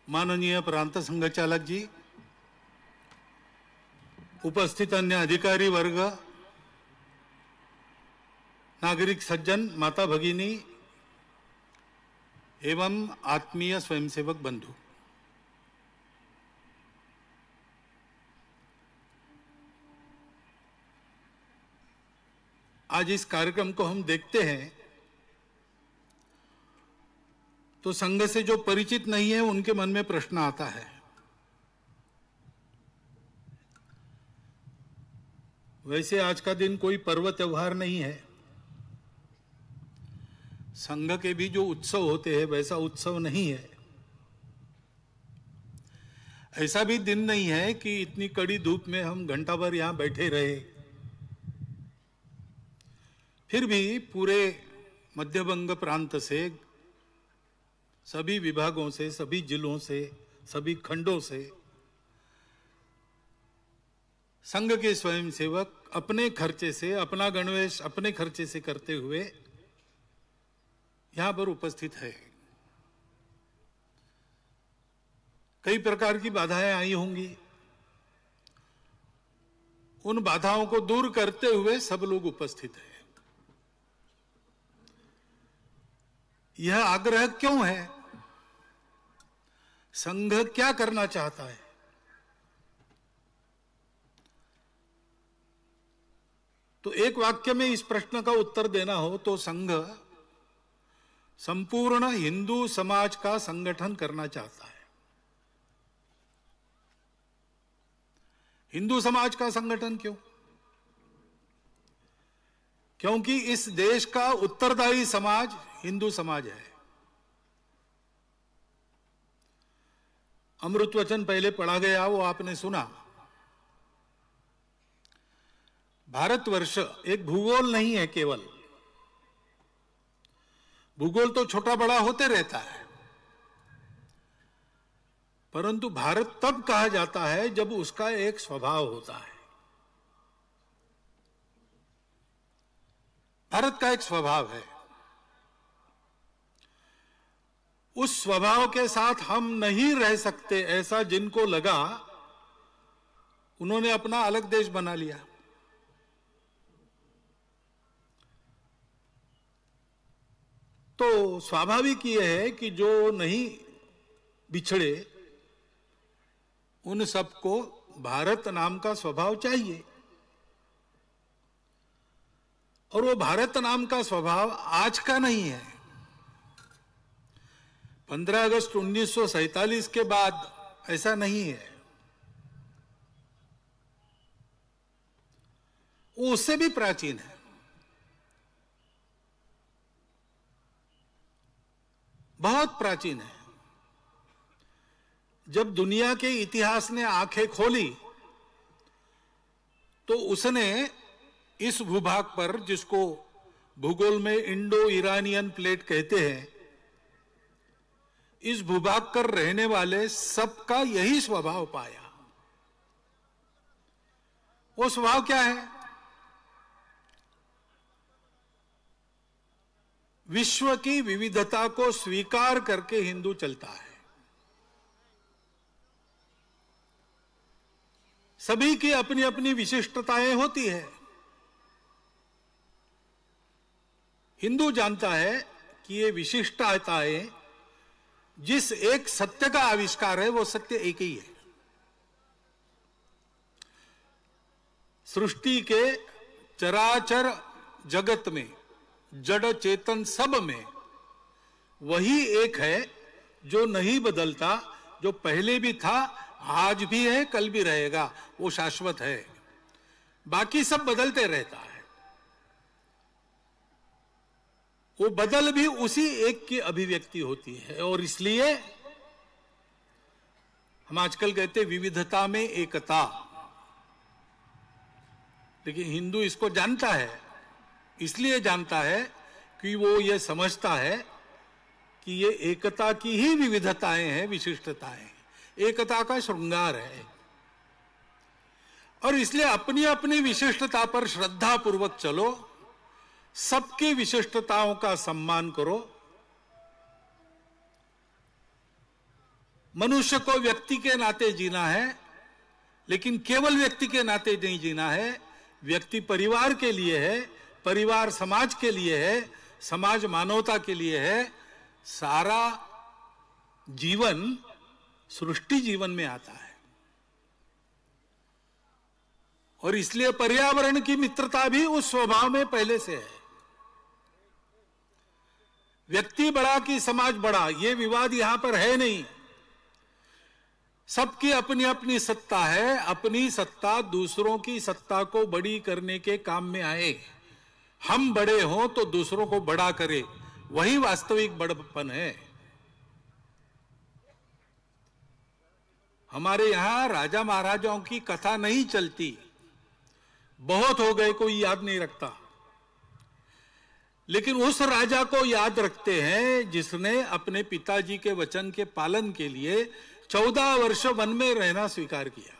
माननीय प्रांत संघचालक जी, उपस्थित अन्य अधिकारी वर्ग, नागरिक सज्जन, माता भगिनी एवं आत्मीय स्वयंसेवक बंधु, आज इस कार्यक्रम को हम देखते हैं तो संघ से जो परिचित नहीं है उनके मन में प्रश्न आता है। वैसे आज का दिन कोई पर्व त्योहार नहीं है। संघ के भी जो उत्सव होते हैं वैसा उत्सव नहीं है। ऐसा भी दिन नहीं है कि इतनी कड़ी धूप में हम घंटा भर यहां बैठे रहे। फिर भी पूरे मध्यबंग प्रांत से, सभी विभागों से, सभी जिलों से, सभी खंडों से संघ के स्वयंसेवक अपने खर्चे से, अपना गणवेश अपने खर्चे से करते हुए यहां पर उपस्थित है। कई प्रकार की बाधाएं आई होंगी। उन बाधाओं को दूर करते हुए सब लोग उपस्थित हैं। यह आग्रह क्यों है? संघ क्या करना चाहता है? तो एक वाक्य में इस प्रश्न का उत्तर देना हो तो संघ संपूर्ण हिंदू समाज का संगठन करना चाहता है। हिंदू समाज का संगठन क्यों? क्योंकि इस देश का उत्तरदायी समाज हिंदू समाज है। अमृत वचन पहले पढ़ा गया, वो आपने सुना। भारतवर्ष एक भूगोल नहीं है केवल। भूगोल तो छोटा बड़ा होते रहता है, परंतु भारत तब कहा जाता है जब उसका एक स्वभाव होता है। भारत का एक स्वभाव है। उस स्वभाव के साथ हम नहीं रह सकते, ऐसा जिनको लगा उन्होंने अपना अलग देश बना लिया। तो स्वाभाविक यह है कि जो नहीं बिछड़े उन सबको भारत नाम का स्वभाव चाहिए। और वो भारत नाम का स्वभाव आज का नहीं है। 15 अगस्त 1947 के बाद ऐसा नहीं है। वो उससे भी प्राचीन है। बहुत प्राचीन है। जब दुनिया के इतिहास ने आंखें खोली तो उसने इस भूभाग पर, जिसको भूगोल में इंडो ईरानियन प्लेट कहते हैं, इस भूभाग पर रहने वाले सबका यही स्वभाव पाया। वो स्वभाव क्या है? विश्व की विविधता को स्वीकार करके हिंदू चलता है। सभी की अपनी अपनी विशिष्टताएं होती है। हिंदू जानता है कि ये विशिष्टताएं जिस एक सत्य का आविष्कार है वो सत्य एक ही है। सृष्टि के चराचर जगत में, जड़ चेतन सब में वही एक है जो नहीं बदलता, जो पहले भी था, आज भी है, कल भी रहेगा। वो शाश्वत है। बाकी सब बदलते रहता है। वो बदल भी उसी एक की अभिव्यक्ति होती है। और इसलिए हम आजकल कहते विविधता में एकता। लेकिन हिंदू इसको जानता है। इसलिए जानता है कि वो ये समझता है कि ये एकता की ही विविधताएं हैं, विशिष्टताएं हैं। एकता का श्रृंगार है। और इसलिए अपनी अपनी विशिष्टता पर श्रद्धा पूर्वक चलो, सबकी विशिष्टताओं का सम्मान करो मनुष्य को व्यक्ति के नाते जीना है, लेकिन केवल व्यक्ति के नाते नहीं जीना है। व्यक्ति परिवार के लिए है, परिवार समाज के लिए है, समाज मानवता के लिए है। सारा जीवन सृष्टि जीवन में आता है, और इसलिए पर्यावरण की मित्रता भी उस स्वभाव में पहले से है। व्यक्ति बड़ा कि समाज बड़ा, ये विवाद यहां पर है नहीं। सबकी अपनी अपनी सत्ता है, अपनी सत्ता दूसरों की सत्ता को बड़ी करने के काम में आए। हम बड़े हों तो दूसरों को बड़ा करे, वही वास्तविक बड़प्पन है। हमारे यहां राजा महाराजाओं की कथा नहीं चलती, बहुत हो गए, कोई याद नहीं रखता। लेकिन उस राजा को याद रखते हैं जिसने अपने पिताजी के वचन के पालन के लिए 14 वर्ष वन में रहना स्वीकार किया।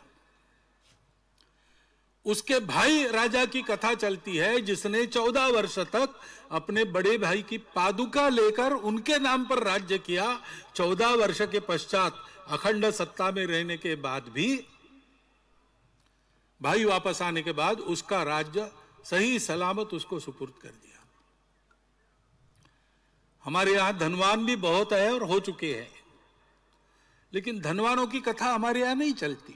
उसके भाई राजा की कथा चलती है जिसने 14 वर्ष तक अपने बड़े भाई की पादुका लेकर उनके नाम पर राज्य किया। 14 वर्ष के पश्चात अखंड सत्ता में रहने के बाद भी, भाई वापस आने के बाद उसका राज्य सही सलामत उसको सुपुर्द कर दिया। हमारे यहां धनवान भी बहुत है और हो चुके हैं, लेकिन धनवानों की कथा हमारे यहां नहीं चलती।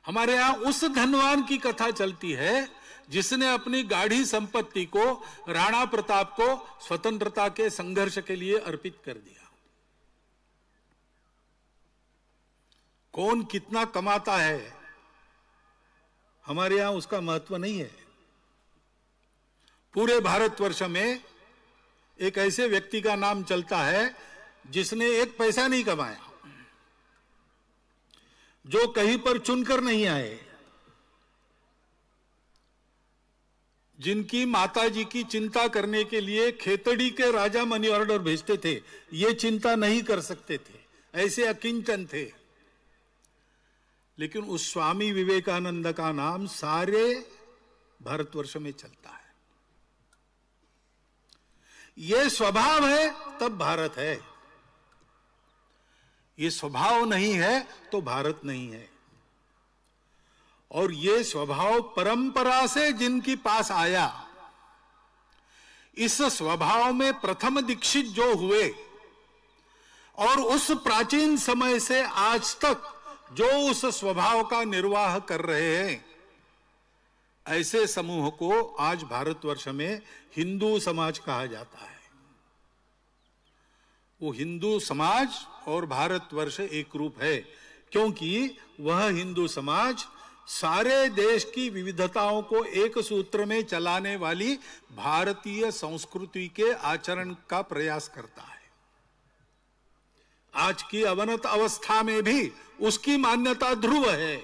हमारे यहां उस धनवान की कथा चलती है जिसने अपनी गाढ़ी संपत्ति को राणा प्रताप को स्वतंत्रता के संघर्ष के लिए अर्पित कर दिया। कौन कितना कमाता है हमारे यहां उसका महत्व नहीं है। पूरे भारतवर्ष में एक ऐसे व्यक्ति का नाम चलता है जिसने एक पैसा नहीं कमाया, जो कहीं पर चुनकर नहीं आए, जिनकी माताजी की चिंता करने के लिए खेतड़ी के राजा मनी ऑर्डर भेजते थे, ये चिंता नहीं कर सकते थे, ऐसे अकिंचन थे। लेकिन उस स्वामी विवेकानंद का नाम सारे भारतवर्ष में चलता है। ये स्वभाव है तब भारत है, ये स्वभाव नहीं है तो भारत नहीं है। और ये स्वभाव परंपरा से जिनके पास आया, इस स्वभाव में प्रथम दीक्षित जो हुए और उस प्राचीन समय से आज तक जो उस स्वभाव का निर्वाह कर रहे हैं, ऐसे समूह को आज भारतवर्ष में हिंदू समाज कहा जाता है। वो हिंदू समाज और भारतवर्ष एक रूप है, क्योंकि वह हिंदू समाज सारे देश की विविधताओं को एक सूत्र में चलाने वाली भारतीय संस्कृति के आचरण का प्रयास करता है। आज की अवनत अवस्था में भी उसकी मान्यता ध्रुव है।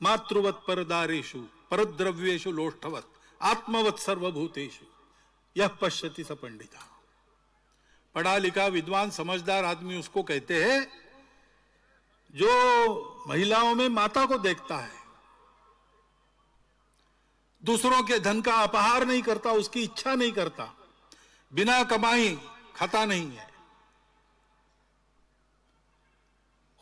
मातृवत परदारेषु परद्रव्येषु लोष्ठवत आत्मवत सर्वभूतेषु यह पश्यति स पंडिता। पढ़ा लिखा विद्वान समझदार आदमी उसको कहते हैं जो महिलाओं में माता को देखता है, दूसरों के धन का अपहार नहीं करता, उसकी इच्छा नहीं करता, बिना कमाई खाता नहीं है,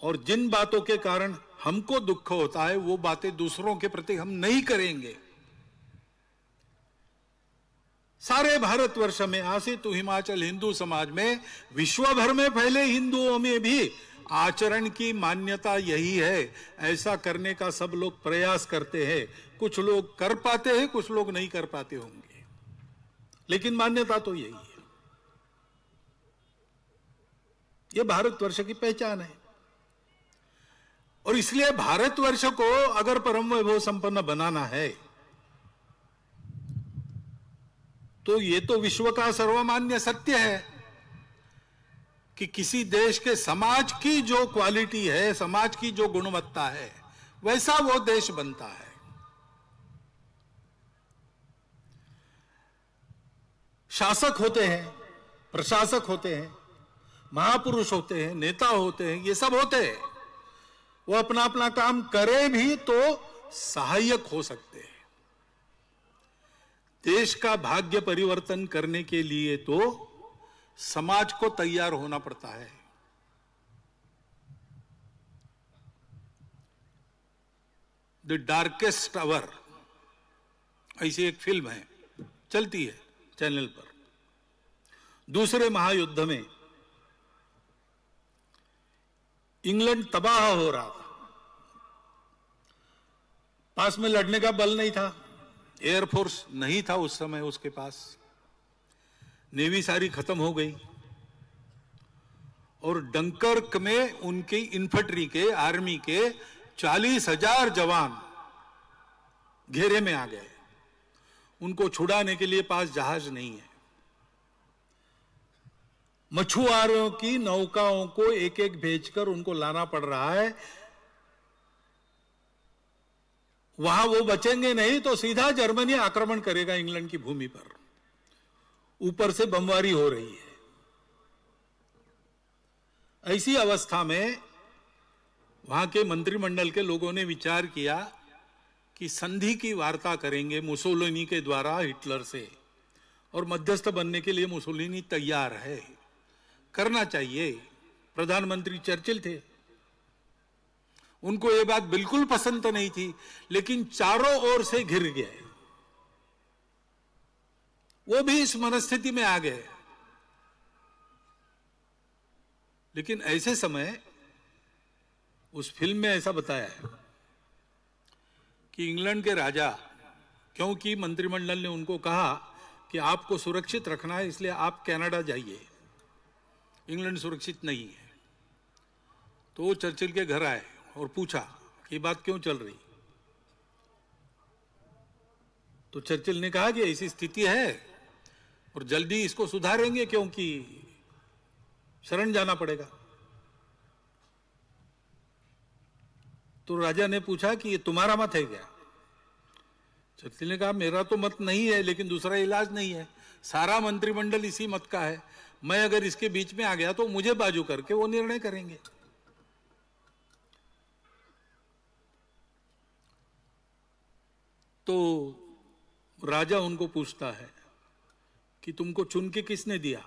और जिन बातों के कारण हमको दुख होता है वो बातें दूसरों के प्रति हम नहीं करेंगे। सारे भारतवर्ष में आसित हिमाचल हिंदू समाज में, विश्व भर में फैले हिंदुओं में भी आचरण की मान्यता यही है। ऐसा करने का सब लोग प्रयास करते हैं। कुछ लोग कर पाते हैं, कुछ लोग नहीं कर पाते होंगे, लेकिन मान्यता तो यही है। यह भारतवर्ष की पहचान है। और इसलिए भारतवर्ष को अगर परम वैभव संपन्न बनाना है तो ये तो विश्व का सर्वमान्य सत्य है कि किसी देश के समाज की जो क्वालिटी है, समाज की जो गुणवत्ता है, वैसा वो देश बनता है। शासक होते हैं, प्रशासक होते हैं, महापुरुष होते हैं, नेता होते हैं, ये सब होते हैं। वो अपना अपना काम करे भी तो सहायक हो सकते हैं। देश का भाग्य परिवर्तन करने के लिए तो समाज को तैयार होना पड़ता है। द डार्केस्ट आवर ऐसी एक फिल्म है, चलती है चैनल पर। दूसरे महायुद्ध में इंग्लैंड तबाह हो रहा था, पास में लड़ने का बल नहीं था, एयरफोर्स नहीं था उस समय उसके पास, नेवी सारी खत्म हो गई, और डंकर्क में उनकी इन्फेंट्री के, आर्मी के 40,000 जवान घेरे में आ गए। उनको छुड़ाने के लिए पास जहाज नहीं है। मछुआरों की नौकाओं को एक एक भेजकर उनको लाना पड़ रहा है। वहां वो बचेंगे नहीं तो सीधा जर्मनी आक्रमण करेगा इंग्लैंड की भूमि पर। ऊपर से बमबारी हो रही है। ऐसी अवस्था में वहां के मंत्रिमंडल के लोगों ने विचार किया कि संधि की वार्ता करेंगे मुसोलिनी के द्वारा हिटलर से, और मध्यस्थ बनने के लिए मुसोलिनी तैयार है, करना चाहिए। प्रधानमंत्री चर्चिल थे, उनको यह बात बिल्कुल पसंद तो नहीं थी, लेकिन चारों ओर से घिर गए, वो भी इस मनस्थिति में आ गए। लेकिन ऐसे समय उस फिल्म में ऐसा बताया है कि इंग्लैंड के राजा, क्योंकि मंत्रिमंडल ने उनको कहा कि आपको सुरक्षित रखना है इसलिए आप कनाडा जाइए, इंग्लैंड सुरक्षित नहीं है, तो वो चर्चिल के घर आए और पूछा कि ये बात क्यों चल रही। तो चर्चिल ने कहा कि ऐसी स्थिति है और जल्दी इसको सुधारेंगे क्योंकि शरण जाना पड़ेगा। तो राजा ने पूछा कि ये तुम्हारा मत है क्या? चर्चिल ने कहा मेरा तो मत नहीं है, लेकिन दूसरा इलाज नहीं है, सारा मंत्रिमंडल इसी मत का है, मैं अगर इसके बीच में आ गया तो मुझे बाजू करके वो निर्णय करेंगे। तो राजा उनको पूछता है कि तुमको चुन के किसने दिया?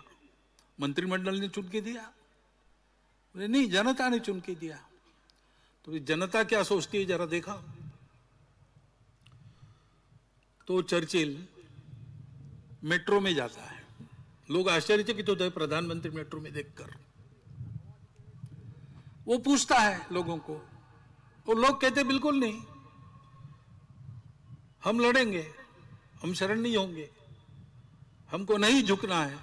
मंत्रिमंडल ने चुन के दिया? नहीं, जनता ने चुन के दिया। तो जनता क्या सोचती है जरा देखा। तो चर्चिल मेट्रो में जाता है, लोग आश्चर्यचकित होते हैं प्रधानमंत्री मेट्रो में देखकर। वो पूछता है लोगों को, वो लोग कहते बिल्कुल नहीं, हम लड़ेंगे, हम शरण नहीं होंगे, हमको नहीं झुकना है,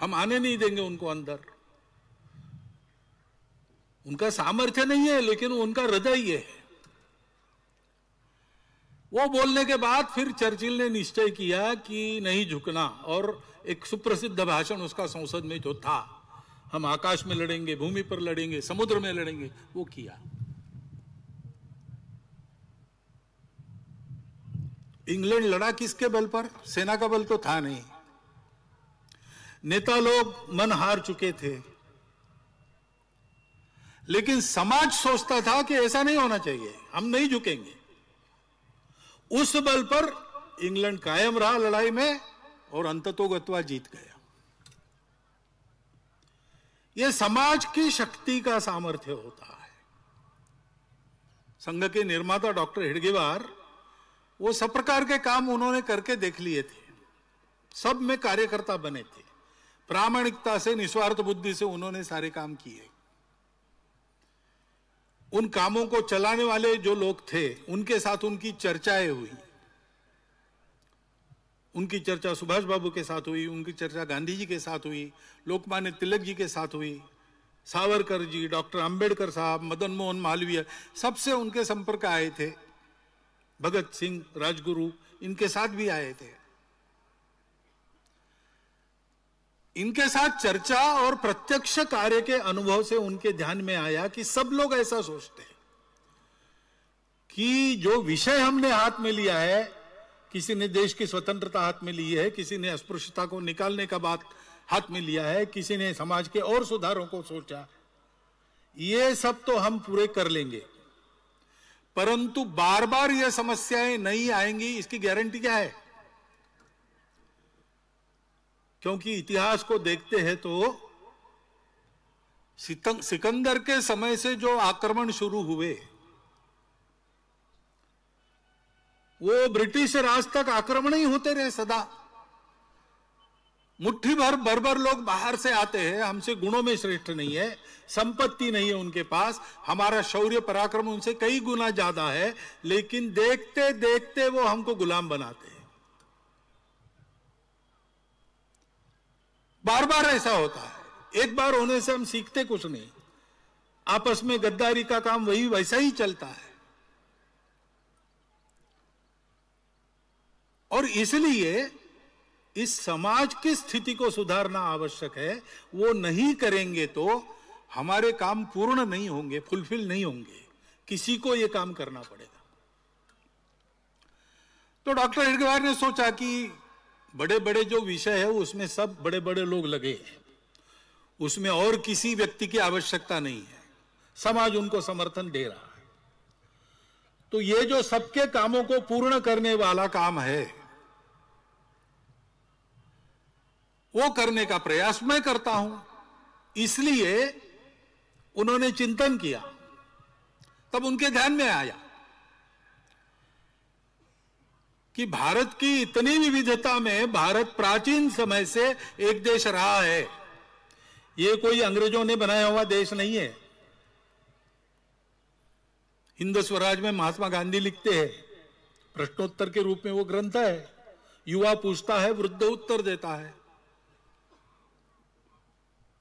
हम आने नहीं देंगे उनको अंदर। उनका सामर्थ्य नहीं है लेकिन उनका हृदय ये है। वो बोलने के बाद फिर चर्चिल ने निश्चय किया कि नहीं झुकना, और एक सुप्रसिद्ध भाषण उसका संसद में जो था, हम आकाश में लड़ेंगे, भूमि पर लड़ेंगे, समुद्र में लड़ेंगे, वो किया। इंग्लैंड लड़ा किसके बल पर? सेना का बल तो था नहीं, नेता लोग मन हार चुके थे, लेकिन समाज सोचता था कि ऐसा नहीं होना चाहिए, हम नहीं झुकेंगे। उस बल पर इंग्लैंड कायम रहा लड़ाई में और अंततोगत्वा जीत गया। यह समाज की शक्ति का सामर्थ्य होता है। संघ के निर्माता डॉक्टर हेडगेवार, वो सब प्रकार के काम उन्होंने करके देख लिए थे, सब में कार्यकर्ता बने थे, प्रामाणिकता से, निस्वार्थ बुद्धि से उन्होंने सारे काम किए। उन कामों को चलाने वाले जो लोग थे उनके साथ उनकी चर्चाएं हुई। उनकी चर्चा सुभाष बाबू के साथ हुई, उनकी चर्चा गांधी जी के साथ हुई, लोकमान्य तिलक जी के साथ हुई, सावरकर जी, डॉक्टर अंबेडकर साहब, मदन मोहन मालवीय, सबसे उनके संपर्क आए थे। भगत सिंह, राजगुरु, इनके साथ भी आए थे। इनके साथ चर्चा और प्रत्यक्ष कार्य के अनुभव से उनके ध्यान में आया कि सब लोग ऐसा सोचते हैं कि जो विषय हमने हाथ में लिया है, किसी ने देश की स्वतंत्रता हाथ में ली है, किसी ने अस्पृश्यता को निकालने का बात हाथ में लिया है, किसी ने समाज के और सुधारों को सोचा, ये सब तो हम पूरे कर लेंगे, परंतु बार बार ये समस्याएं नहीं आएंगी इसकी गारंटी क्या है? क्योंकि इतिहास को देखते हैं तो सिकंदर के समय से जो आक्रमण शुरू हुए, वो ब्रिटिश राज तक आक्रमण ही होते रहे सदा। मुट्ठी भर बर्बर लोग बाहर से आते हैं, हमसे गुणों में श्रेष्ठ नहीं है, संपत्ति नहीं है उनके पास, हमारा शौर्य पराक्रम उनसे कई गुना ज्यादा है, लेकिन देखते देखते वो हमको गुलाम बनाते हैं। बार बार ऐसा होता है, एक बार होने से हम सीखते कुछ नहीं, आपस में गद्दारी का काम वही वैसा ही चलता है। और इसलिए इस समाज की स्थिति को सुधारना आवश्यक है। वो नहीं करेंगे तो हमारे काम पूर्ण नहीं होंगे, फुलफिल नहीं होंगे, किसी को ये काम करना पड़ेगा। तो डॉक्टर हेडगेवार ने सोचा कि बड़े बड़े जो विषय है उसमें सब बड़े बड़े लोग लगे हैं, उसमें और किसी व्यक्ति की आवश्यकता नहीं है, समाज उनको समर्थन दे रहा है। तो ये जो सबके कामों को पूर्ण करने वाला काम है, वो करने का प्रयास मैं करता हूं। इसलिए उन्होंने चिंतन किया, तब उनके ध्यान में आया कि भारत की इतनी विविधता में भारत प्राचीन समय से एक देश रहा है, ये कोई अंग्रेजों ने बनाया हुआ देश नहीं है। हिंद स्वराज में महात्मा गांधी लिखते हैं, प्रश्नोत्तर के रूप में वो ग्रंथ है, युवा पूछता है वृद्ध उत्तर देता है।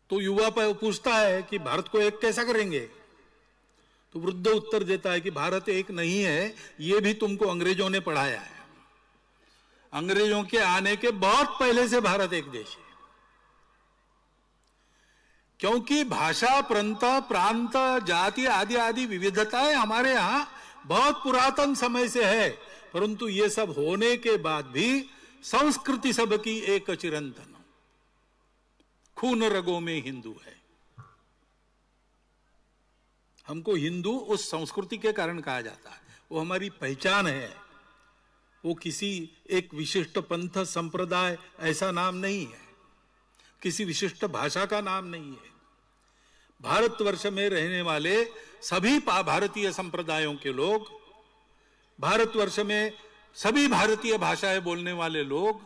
तो युवा पूछता है कि भारत को एक कैसा करेंगे, तो वृद्ध उत्तर देता है कि भारत एक नहीं है, ये भी तुमको अंग्रेजों ने पढ़ाया है। अंग्रेजों के आने के बहुत पहले से भारत एक देश है, क्योंकि भाषा, प्रांत, जाति आदि आदि विविधताएं हमारे यहां बहुत पुरातन समय से है, परंतु ये सब होने के बाद भी संस्कृति सबकी एक चिरंतन, खून रगों में हिंदू है। हमको हिंदू उस संस्कृति के कारण कहा जाता है, वो हमारी पहचान है, वो किसी एक विशिष्ट पंथ संप्रदाय ऐसा नाम नहीं है, किसी विशिष्ट भाषा का नाम नहीं है। भारतवर्ष में रहने वाले सभी भारतीय संप्रदायों के लोग, भारतवर्ष में सभी भारतीय भाषाएं बोलने वाले लोग,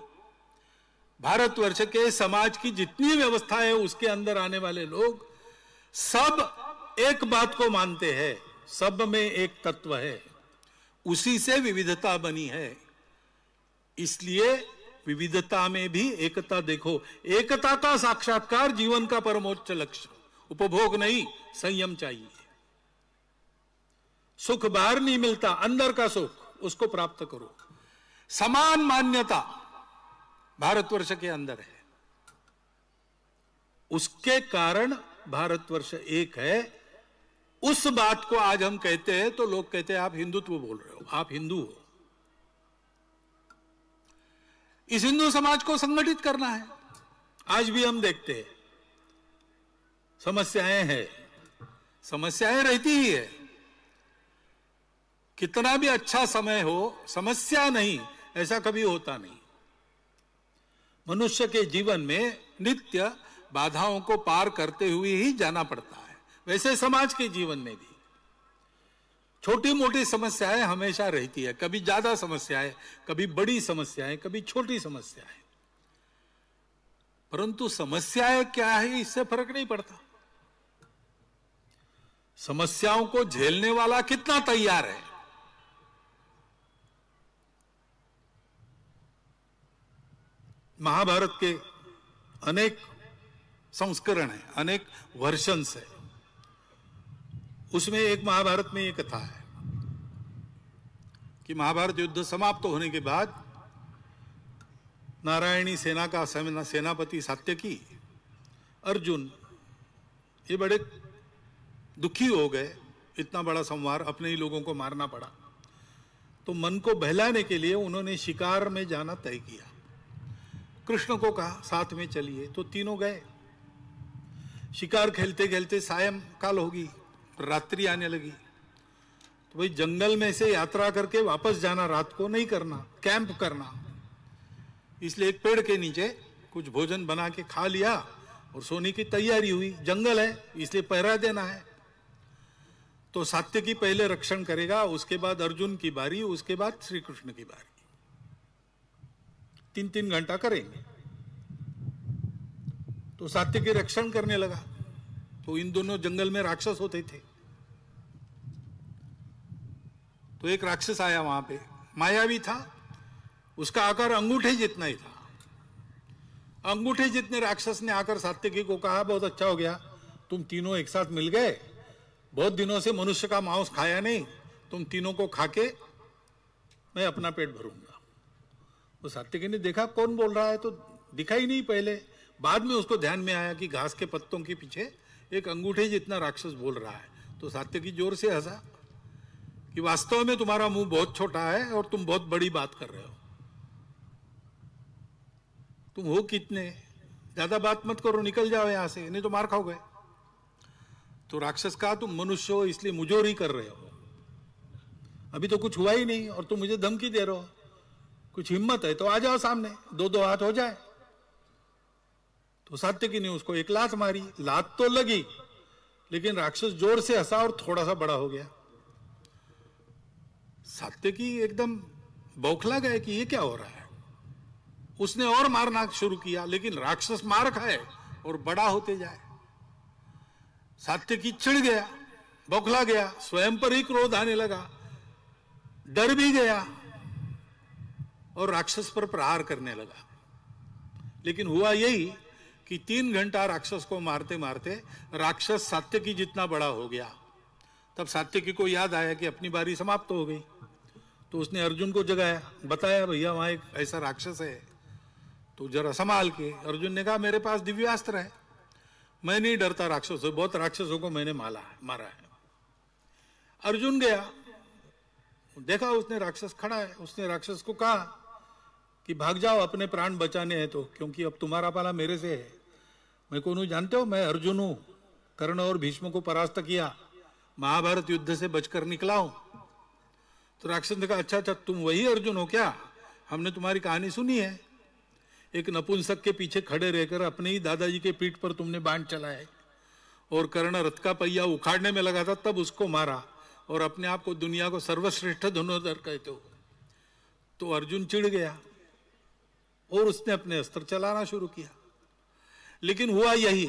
भारतवर्ष के समाज की जितनी व्यवस्था है उसके अंदर आने वाले लोग, सब एक बात को मानते हैं, सब में एक तत्व है, उसी से विविधता बनी है। इसलिए विविधता में भी एकता देखो, एकता का साक्षात्कार जीवन का परमोच्च लक्ष्य, उपभोग नहीं, संयम चाहिए। सुख बाहर नहीं मिलता, अंदर का सुख उसको प्राप्त करो। समान मान्यता भारतवर्ष के अंदर है, उसके कारण भारतवर्ष एक है। उस बात को आज हम कहते हैं तो लोग कहते हैं आप हिंदुत्व बोल रहे हो, आप हिंदू हो। इस हिंदू समाज को संगठित करना है। आज भी हम देखते हैं समस्याएं हैं, समस्याएं रहती ही है, कितना भी अच्छा समय हो समस्या नहीं ऐसा कभी होता नहीं। मनुष्य के जीवन में नित्य बाधाओं को पार करते हुए ही जाना पड़ता है। वैसे समाज के जीवन में भी छोटी मोटी समस्याएं हमेशा रहती है, कभी ज्यादा समस्याएं, कभी बड़ी समस्याएं, कभी छोटी समस्याएं, परंतु समस्याएं क्या है इससे फर्क नहीं पड़ता। समस्याओं को झेलने वाला कितना तैयार है। महाभारत के अनेक संस्करण है, अनेक वर्षन्स है। उसमें एक महाभारत में एक कथा है कि महाभारत युद्ध समाप्त होने के बाद नारायणी सेना का सेनापति सात्यकी, अर्जुन, ये बड़े दुखी हो गए, इतना बड़ा संहार, अपने ही लोगों को मारना पड़ा। तो मन को बहलाने के लिए उन्होंने शिकार में जाना तय किया। कृष्ण को कहा साथ में चलिए, तो तीनों गए। शिकार खेलते खेलते सायंकाल होगी, रात्रि आने लगी। तो भाई जंगल में से यात्रा करके वापस जाना रात को नहीं करना, कैंप करना। इसलिए एक पेड़ के नीचे कुछ भोजन बना के खा लिया और सोने की तैयारी हुई। जंगल है इसलिए पहरा देना है। तो सात्यकी पहले रक्षण करेगा, उसके बाद अर्जुन की बारी, उसके बाद श्री कृष्ण की बारी। 3-3 घंटा करेंगे। तो सात्यकी रक्षण करने लगा। तो इन दोनों जंगल में राक्षस होते थे। तो एक राक्षस आया वहां पे, मायावी था, उसका आकार अंगूठे जितना ही था। अंगूठे जितने राक्षस ने आकर सात्यकी को कहा, बहुत अच्छा हो गया, तुम तीनों एक साथ मिल गए, बहुत दिनों से मनुष्य का मांस खाया नहीं, तुम तीनों को खाके मैं अपना पेट भरूंगा। तो सात्यकी ने देखा कौन बोल रहा है, तो दिखा ही नहीं पहले। बाद में उसको ध्यान में आया कि घास के पत्तों के पीछे एक अंगूठे जितना राक्षस बोल रहा है। तो सात्यकी जोर से हंसा कि वास्तव में तुम्हारा मुंह बहुत छोटा है और तुम बहुत बड़ी बात कर रहे हो। तुम हो कितने, ज्यादा बात मत करो, निकल जाओ यहां से, नहीं तो मार खाओगे। तो राक्षस कहा, तुम मनुष्य हो इसलिए मुजोरी कर रहे हो, अभी तो कुछ हुआ ही नहीं और तुम मुझे धमकी दे रहे हो। कुछ हिम्मत है तो आ जाओ सामने, 2-2 हाथ हो जाए। तो सात्यकी ने उसको एक लात मारी। लात तो लगी, लेकिन राक्षस जोर से हंसा और थोड़ा सा बड़ा हो गया। सात्यकी एकदम बौखला गए कि ये क्या हो रहा है। उसने और मारना शुरू किया, लेकिन राक्षस मार खाए और बड़ा होते जाए। सात्यकी चिढ़ गया, बौखला गया, स्वयं पर ही क्रोध आने लगा, डर भी गया और राक्षस पर प्रहार करने लगा। लेकिन हुआ यही कि 3 घंटा राक्षस को मारते मारते राक्षस सात्यकी जितना बड़ा हो गया। तब सात्यकी को याद आया कि अपनी बारी समाप्त हो गई। तो उसने अर्जुन को जगाया, बताया भैया वहां एक ऐसा राक्षस है, तो जरा संभाल के। अर्जुन ने कहा मेरे पास दिव्यास्त्र है, मैं नहीं डरता राक्षसों, बहुत राक्षसों को मैंने मारा है। अर्जुन गया, देखा उसने राक्षस खड़ा है। उसने राक्षस को कहा कि भाग जाओ, अपने प्राण बचाने हैं तो, क्योंकि अब तुम्हारा पाला मेरे से है। मैं कौन हूं जानते हो? मैं अर्जुन हूं, कर्ण और भीष्म को परास्त किया, महाभारत युद्ध से बचकर निकला हूं। तो राक्षस ने कहा अच्छा अच्छा, तुम वही अर्जुन हो क्या? हमने तुम्हारी कहानी सुनी है, एक नपुंसक के पीछे खड़े रहकर अपने ही दादाजी के पीठ पर तुमने बाण चलाए और कर्ण रथ का पहिया उखाड़ने में लगा था, तब उसको मारा और अपने आप को दुनिया को सर्वश्रेष्ठ धनुर्धर कहते हो। तो अर्जुन चिढ़ गया और उसने अपने अस्त्र चलाना शुरू किया। लेकिन हुआ यही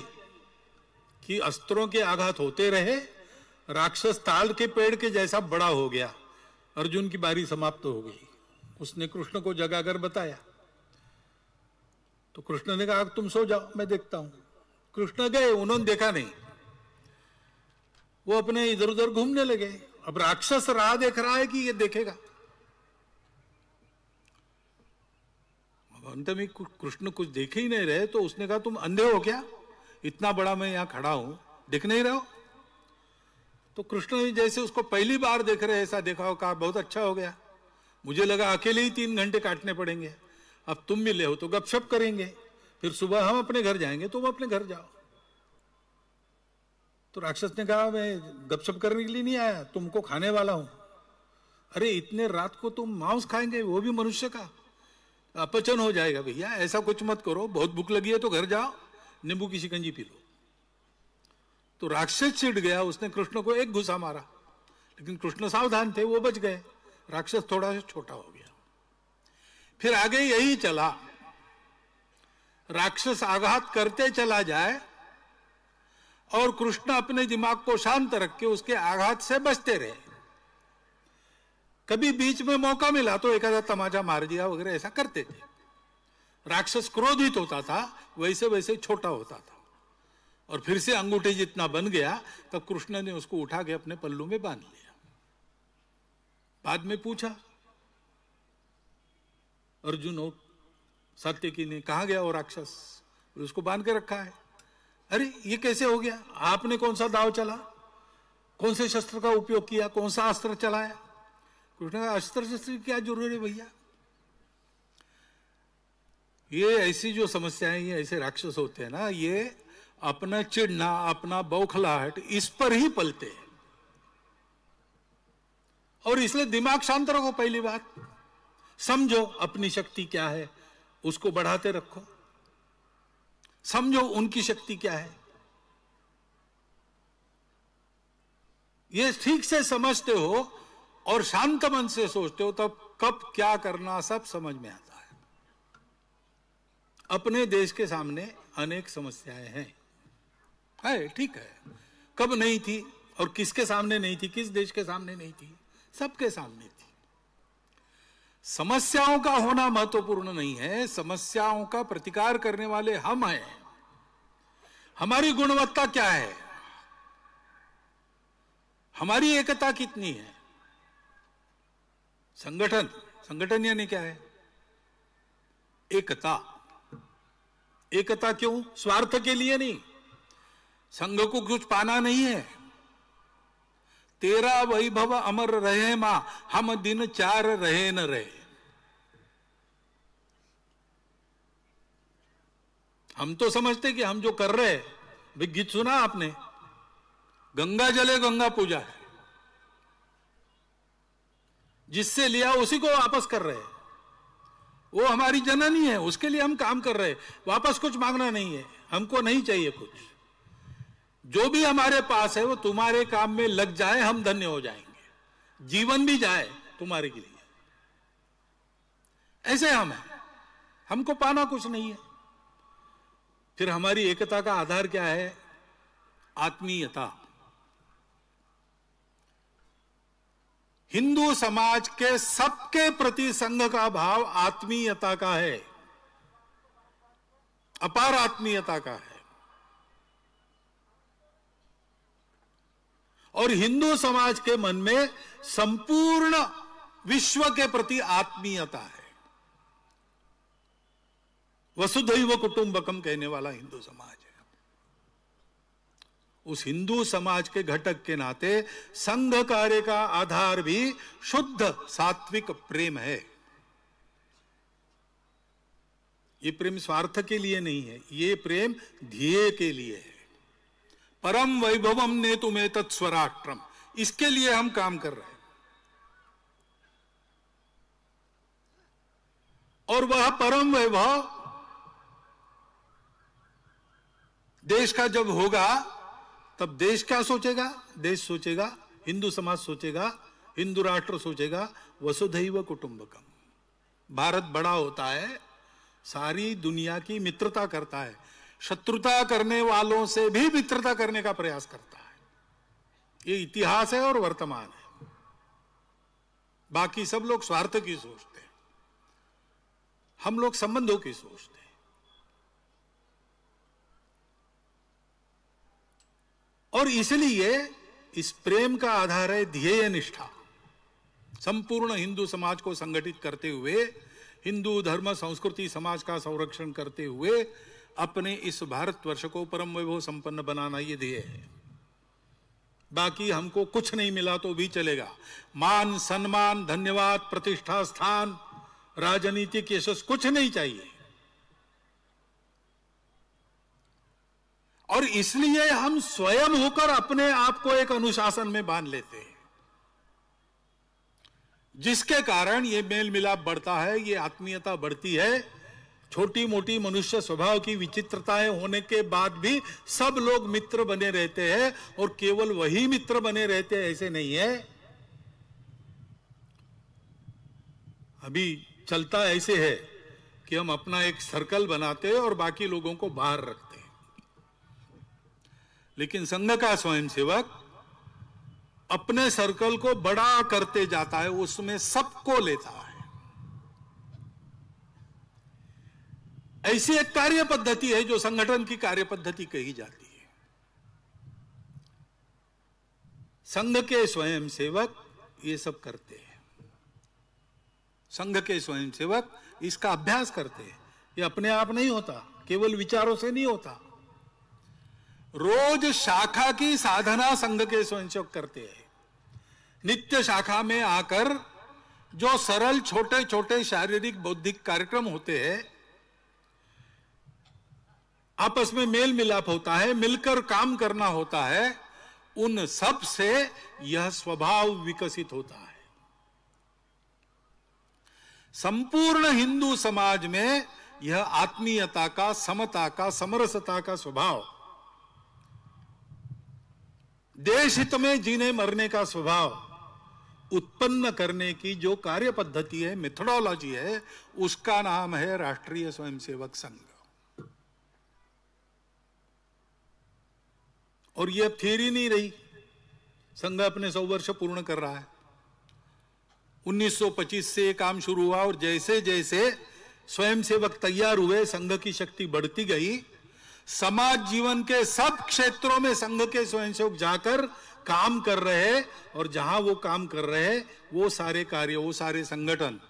कि अस्त्रों के आघात होते रहे, राक्षस ताल के पेड़ के जैसा बड़ा हो गया। अर्जुन की बारी समाप्त हो गई। उसने कृष्ण को जगाकर बताया। तो कृष्ण ने कहा तुम सो जाओ, मैं देखता हूं। कृष्ण गए, उन्होंने देखा नहीं, वो अपने इधर उधर घूमने लगे। अब राक्षस राह देख रहा है कि ये देखेगा। अंत में कृष्ण कुछ देख ही नहीं रहे, तो उसने कहा तुम अंधे हो क्या? इतना बड़ा मैं यहां खड़ा हूं, दिख नहीं रहे हो? तो कृष्ण जैसे उसको पहली बार देख रहे ऐसा देखा हो, कहा बहुत अच्छा हो गया, मुझे लगा अकेले ही 3 घंटे काटने पड़ेंगे, अब तुम मिले हो तो गपशप करेंगे, फिर सुबह हम अपने घर जाएंगे, तुम अपने घर जाओ। तो राक्षस ने कहा मैं गपशप करने के लिए नहीं आया, तुमको खाने वाला हूं। अरे इतने रात को तुम मांस खाएंगे, वो भी मनुष्य का? अपचन हो जाएगा भैया, ऐसा कुछ मत करो, बहुत भूख लगी है तो घर जाओ, नींबू की शिकंजी पी लो। तो राक्षस चिढ़ गया, उसने कृष्ण को एक घुसा मारा, लेकिन कृष्ण सावधान थे, वो बच गए। राक्षस थोड़ा सा छोटा हो गया। फिर आगे यही चला, राक्षस आघात करते चला जाए और कृष्ण अपने दिमाग को शांत रख के उसके आघात से बचते रहे। कभी बीच में मौका मिला तो एक आधा तमाचा मार दिया वगैरह, ऐसा करते थे। राक्षस क्रोधित होता था, वैसे वैसे छोटा होता था और फिर से अंगूठे जितना बन गया, तब कृष्ण ने उसको उठा के अपने पल्लू में बांध लिया। बाद में पूछा अर्जुन और सात्यकी ने, कहां गया वो राक्षस? उसको बांध के रखा है। अरे ये कैसे हो गया? आपने कौन सा दाव चला, कौन से शस्त्र का उपयोग किया, कौन सा अस्त्र चलाया? कृष्ण का अस्त्र शस्त्र की क्या जरूरत है भैया? ये ऐसी जो समस्याएं, ये ऐसे राक्षस होते हैं ना, ये अपना चिढ़ना, अपना बौखलाहट, इस पर ही पलते हैं। और इसलिए दिमाग शांत रखो, पहली बात समझो अपनी शक्ति क्या है, उसको बढ़ाते रखो। समझो उनकी शक्ति क्या है। ये ठीक से समझते हो और शांत मन से सोचते हो तब कब क्या करना सब समझ में आता है। अपने देश के सामने अनेक समस्याएं हैं, है ठीक है। कब नहीं थी और किसके सामने नहीं थी, किस देश के सामने नहीं थी, सबके सामने थी। समस्याओं का होना महत्वपूर्ण नहीं है, समस्याओं का प्रतिकार करने वाले हम हैं। हमारी गुणवत्ता क्या है, हमारी एकता कितनी है। संगठन यानी क्या है, एकता। एकता क्यों, स्वार्थ के लिए नहीं, संघ को कुछ पाना नहीं है। तेरा वैभव अमर रहे मां, हम दिन चार रहे न रहे। हम तो समझते कि हम जो कर रहे हैं, गीत सुना आपने, गंगा जले गंगा पूजा है, जिससे लिया उसी को वापस कर रहे हैं। वो हमारी जननी है, उसके लिए हम काम कर रहे हैं, वापस कुछ मांगना नहीं है, हमको नहीं चाहिए कुछ। जो भी हमारे पास है वो तुम्हारे काम में लग जाए, हम धन्य हो जाएंगे, जीवन भी जाए तुम्हारे के लिए। ऐसे हम हैं, हमको पाना कुछ नहीं है। फिर हमारी एकता का आधार क्या है, आत्मीयता। हिंदू समाज के सबके प्रति संघ का भाव आत्मीयता का है, अपार आत्मीयता का है। और हिंदू समाज के मन में संपूर्ण विश्व के प्रति आत्मीयता है। वसुधैव कुटुंबकम कहने वाला हिंदू समाज है। उस हिंदू समाज के घटक के नाते संघ कार्य का आधार भी शुद्ध सात्विक प्रेम है। ये प्रेम स्वार्थ के लिए नहीं है, ये प्रेम ध्येय के लिए है। परम वैभवम ने तुम्हें तत्स्वराष्ट्रम, इसके लिए हम काम कर रहे हैं। और वह परम वैभव देश का जब होगा तब देश क्या सोचेगा, देश सोचेगा, हिंदू समाज सोचेगा, हिंदू राष्ट्र सोचेगा वसुधैव कुटुंबकम। भारत बड़ा होता है, सारी दुनिया की मित्रता करता है, शत्रुता करने वालों से भी मित्रता करने का प्रयास करता है। ये इतिहास है और वर्तमान है। बाकी सब लोग स्वार्थ की सोचते हैं, हम लोग संबंधों की सोचते हैं। और इसलिए इस प्रेम का आधार है ध्येय निष्ठा। संपूर्ण हिंदू समाज को संगठित करते हुए, हिंदू धर्म संस्कृति समाज का संरक्षण करते हुए अपने इस भारतवर्ष को परम वैभव संपन्न बनाना ये ध्येय है। बाकी हमको कुछ नहीं मिला तो भी चलेगा, मान सम्मान धन्यवाद प्रतिष्ठा स्थान राजनीतिक यशस्वी कुछ नहीं चाहिए। और इसलिए हम स्वयं होकर अपने आप को एक अनुशासन में बांध लेते हैं, जिसके कारण ये मेल मिलाप बढ़ता है, ये आत्मीयता बढ़ती है। छोटी मोटी मनुष्य स्वभाव की विचित्रताएं होने के बाद भी सब लोग मित्र बने रहते हैं, और केवल वही मित्र बने रहते हैं ऐसे नहीं है। अभी चलता ऐसे है कि हम अपना एक सर्कल बनाते हैं और बाकी लोगों को बाहर रखते हैं। लेकिन संघ का स्वयंसेवक अपने सर्कल को बड़ा करते जाता है, उसमें सबको लेता है। ऐसी एक कार्य पद्धति है जो संगठन की कार्य पद्धति कही जाती है। संघ के स्वयंसेवक ये सब करते हैं, संघ के स्वयंसेवक इसका अभ्यास करते हैं। ये अपने आप नहीं होता, केवल विचारों से नहीं होता। रोज शाखा की साधना संघ के स्वयंसेवक करते हैं। नित्य शाखा में आकर जो सरल छोटे छोटे शारीरिक बौद्धिक कार्यक्रम होते हैं, आपस में मेल मिलाप होता है, मिलकर काम करना होता है, उन सब से यह स्वभाव विकसित होता है। संपूर्ण हिंदू समाज में यह आत्मीयता का, समता का, समरसता का स्वभाव, देश हित में जीने मरने का स्वभाव उत्पन्न करने की जो कार्य पद्धति है, मेथोडोलॉजी है, उसका नाम है राष्ट्रीय स्वयंसेवक संघ। और यह अब थियरी नहीं रही। संघ अपने 100 वर्ष पूर्ण कर रहा है। 1925 से ये काम शुरू हुआ और जैसे जैसे स्वयंसेवक तैयार हुए, संघ की शक्ति बढ़ती गई। समाज जीवन के सब क्षेत्रों में संघ के स्वयंसेवक जाकर काम कर रहे, और जहां वो काम कर रहे, वो सारे कार्य, वो सारे संगठन,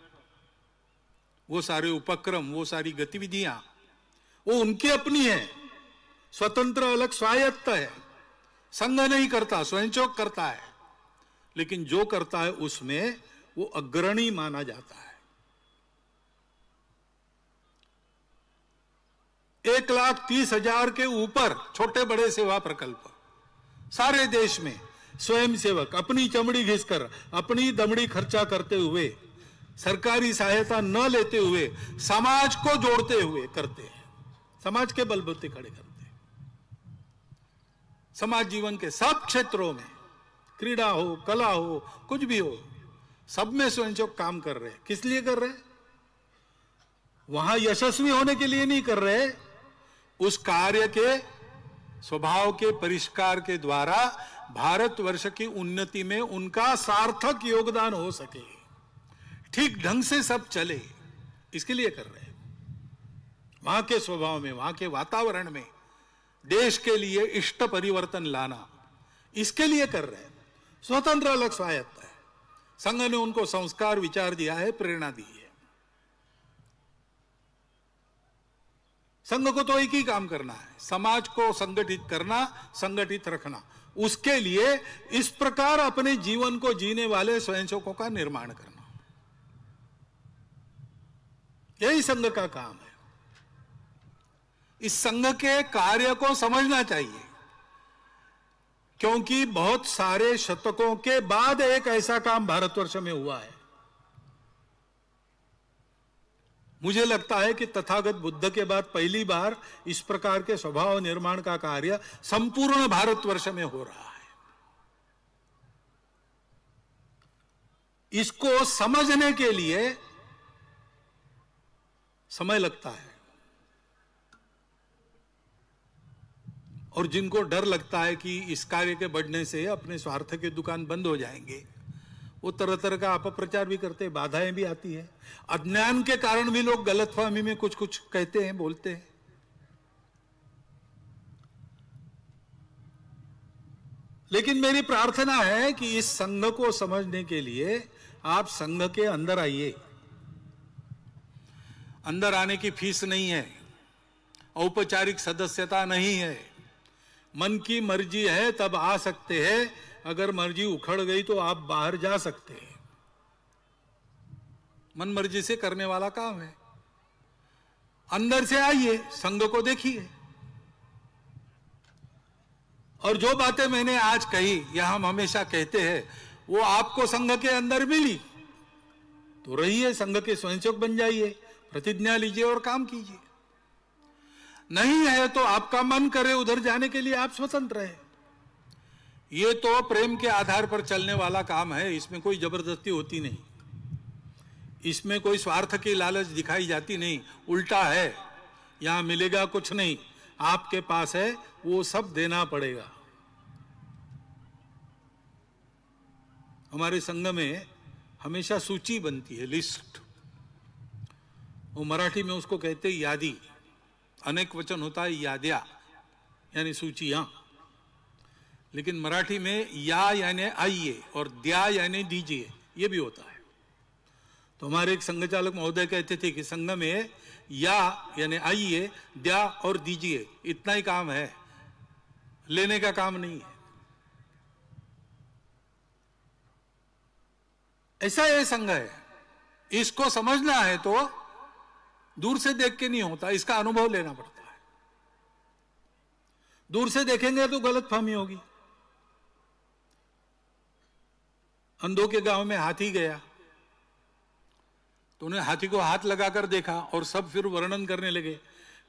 वो सारे उपक्रम, वो सारी गतिविधियां, वो उनकी अपनी है, स्वतंत्र, अलग, स्वायत्त है। संघ नहीं करता, स्वयंसेवक करता है। लेकिन जो करता है उसमें वो अग्रणी माना जाता है। 1,30,000 के ऊपर छोटे बड़े सेवा प्रकल्प सारे देश में स्वयंसेवक अपनी चमड़ी घिसकर, अपनी दमड़ी खर्चा करते हुए, सरकारी सहायता न लेते हुए, समाज को जोड़ते हुए करते हैं। समाज के बलबूते खड़े करते हैं। समाज जीवन के सब क्षेत्रों में, क्रीड़ा हो, कला हो, कुछ भी हो, सब में स्वयंसेवक काम कर रहे हैं। किस लिए कर रहे हैं? वहां यशस्वी होने के लिए नहीं कर रहे, उस कार्य के स्वभाव के परिष्कार के द्वारा भारतवर्ष की उन्नति में उनका सार्थक योगदान हो सके, ठीक ढंग से सब चले, इसके लिए कर रहे हैं। वहां के स्वभाव में, वहां के वातावरण में देश के लिए इष्ट परिवर्तन लाना, इसके लिए कर रहे हैं। स्वतंत्र, अलग, स्वायत्त है। संघ ने उनको संस्कार, विचार दिया है, प्रेरणा दी है। संघ को तो एक ही काम करना है, समाज को संगठित करना, संगठित रखना। उसके लिए इस प्रकार अपने जीवन को जीने वाले स्वयंसेवकों का निर्माण करना, यही संघ का काम है। इस संघ के कार्य को समझना चाहिए, क्योंकि बहुत सारे शतकों के बाद एक ऐसा काम भारतवर्ष में हुआ है। मुझे लगता है कि तथागत बुद्ध के बाद पहली बार इस प्रकार के स्वभाव निर्माण का कार्य संपूर्ण भारतवर्ष में हो रहा है। इसको समझने के लिए समय लगता है, और जिनको डर लगता है कि इस कार्य के बढ़ने से अपने स्वार्थ के दुकान बंद हो जाएंगे, वो तरह तरह का अपप्रचार भी करते हैं, बाधाएं भी आती है। अज्ञान के कारण भी लोग गलतफहमी में कुछ कुछ कहते हैं, बोलते हैं। लेकिन मेरी प्रार्थना है कि इस संघ को समझने के लिए आप संघ के अंदर आइए। अंदर आने की फीस नहीं है, औपचारिक सदस्यता नहीं है, मन की मर्जी है तब आ सकते हैं, अगर मर्जी उखड़ गई तो आप बाहर जा सकते हैं। मन मर्जी से करने वाला काम है। अंदर से आइए, संघ को देखिए, और जो बातें मैंने आज कही या हम हमेशा कहते हैं, वो आपको संघ के अंदर मिली तो रहिए, संघ के स्वयंसेवक बन जाइए, प्रतिज्ञा लीजिए और काम कीजिए। नहीं है तो आपका मन करे उधर जाने के लिए, आप स्वतंत्र हैं। ये तो प्रेम के आधार पर चलने वाला काम है, इसमें कोई जबरदस्ती होती नहीं, इसमें कोई स्वार्थ की लालच दिखाई जाती नहीं। उल्टा है, यहां मिलेगा कुछ नहीं, आपके पास है वो सब देना पड़ेगा। हमारे संघ में हमेशा सूची बनती है, लिस्ट। वो मराठी में उसको कहते हैं यादी, अनेक वचन होता है याद्या, यानी सूचियां। लेकिन मराठी में या यानी आइए और द्या यानी दीजिए, ये भी होता है। तो हमारे एक संघ चालक महोदय कहते थे कि संघ में या यानी आइए, द्या और दीजिए, इतना ही काम है, लेने का काम नहीं है। ऐसा ये संघ है। इसको समझना है तो दूर से देख के नहीं होता, इसका अनुभव लेना पड़ता है। दूर से देखेंगे तो गलतफहमी होगी। अंधों के गांव में हाथी गया तो उन्हें हाथी को हाथ लगाकर देखा और सब फिर वर्णन करने लगे।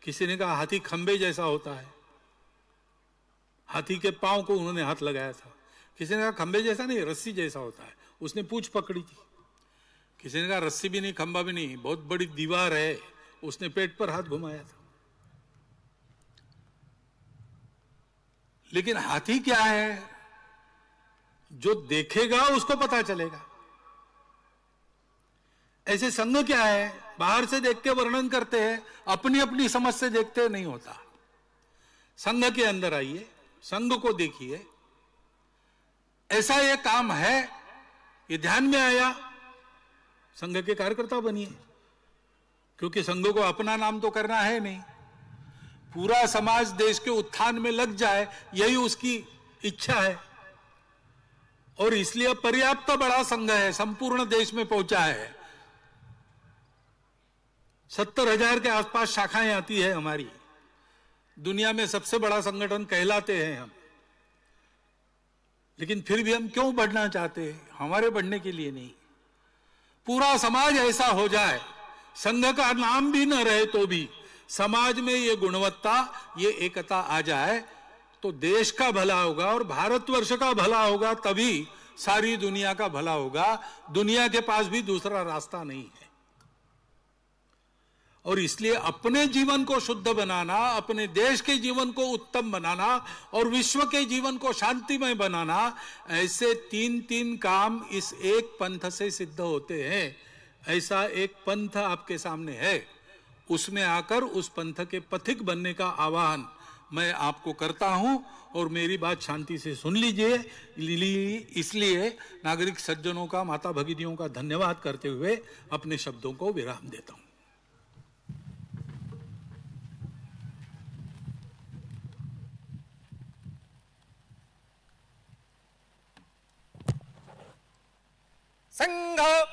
किसी ने कहा हाथी खंबे जैसा होता है, हाथी के पांव को उन्होंने हाथ लगाया था। किसी ने कहा खंबे जैसा नहीं, रस्सी जैसा होता है, उसने पूंछ पकड़ी थी। किसी ने कहा रस्सी भी नहीं, खंबा भी नहीं, बहुत बड़ी दीवार है, उसने पेट पर हाथ घुमाया था। लेकिन हाथी क्या है, जो देखेगा उसको पता चलेगा। ऐसे संघ क्या है, बाहर से देख के वर्णन करते हैं, अपनी अपनी समझ से देखते नहीं होता। संघ के अंदर आइए, संघ को देखिए, ऐसा ये काम है, ये ध्यान में आया, संघ के कार्यकर्ता बनिए। क्योंकि संघ को अपना नाम तो करना है नहीं, पूरा समाज देश के उत्थान में लग जाए, यही उसकी इच्छा है। और इसलिए पर्याप्त बड़ा संघ है, संपूर्ण देश में पहुंचा है। 70,000 के आसपास शाखाएं आती है हमारी, दुनिया में सबसे बड़ा संगठन कहलाते हैं हम। लेकिन फिर भी हम क्यों बढ़ना चाहते हैं? हमारे बढ़ने के लिए नहीं, पूरा समाज ऐसा हो जाए, संघ का नाम भी न रहे तो भी समाज में ये गुणवत्ता, ये एकता आ जाए तो देश का भला होगा और भारतवर्ष का भला होगा, तभी सारी दुनिया का भला होगा। दुनिया के पास भी दूसरा रास्ता नहीं है। और इसलिए अपने जीवन को शुद्ध बनाना, अपने देश के जीवन को उत्तम बनाना और विश्व के जीवन को शांतिमय बनाना, ऐसे तीन काम इस एक पंथ से सिद्ध होते हैं। ऐसा एक पंथ आपके सामने है, उसमें आकर उस पंथ के पथिक बनने का आह्वान मैं आपको करता हूं। और मेरी बात शांति से सुन लीजिए। इसलिए नागरिक सज्जनों का, माता भगिनियों का धन्यवाद करते हुए अपने शब्दों को विराम देता हूं। संघ